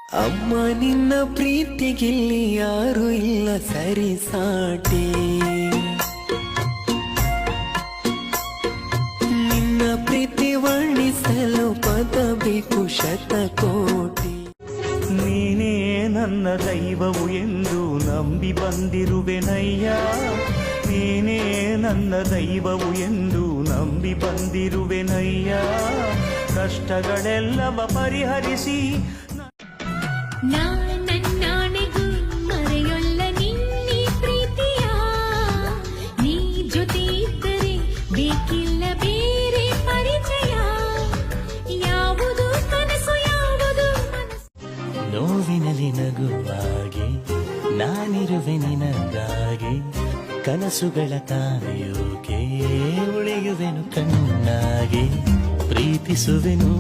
ಅಮ್ಮ ನಿನ್ನ ಪ್ರೀತಿಗಿಲ್ಲಿ ಯಾರು ಇಲ್ಲ ಸರಿ ಸಾಟಿ, ನಿನ್ನ ಪ್ರೀತಿ ವರ್ಣಿಸಲು ಪದ ಬೇಕು ಶತಕೋಟಿ. ನೀನೇ ನನ್ನ ದೈವವು ಎಂದು ನಂಬಿ ಬಂದಿರುವೆನಯ್ಯ, ನೀನೇ ನನ್ನ ದೈವವು ಎಂದು ನಂಬಿ ಬಂದಿರುವೆನಯ್ಯ. ಕಷ್ಟಗಳೆಲ್ಲವ ಪರಿಹರಿಸಿ ನನ್ನನೆಗೂ ಮರೆಯೊಲ್ಲ ನಿನ್ನಿ ಪ್ರೀತಿಯ, ನೀ ಜೊತೆ ಇದ್ದರೆ ಬೇಕಿಲ್ಲ ಬೇರೆ ಪರಿಚಯ. ಯಾವುದು ಕನಸು ಯಾವುದು ನೋವಿನಲ್ಲಿ ನಗುವಾಗಿ ನಾನಿರುವೆ ನಿನಗಾಗಿ, ಕನಸುಗಳ ಕಾಯೋಕೆ ಉಳಿಯುವೆನು ಕಣ್ಣಾಗಿ, ಪ್ರೀತಿಸುವೆನು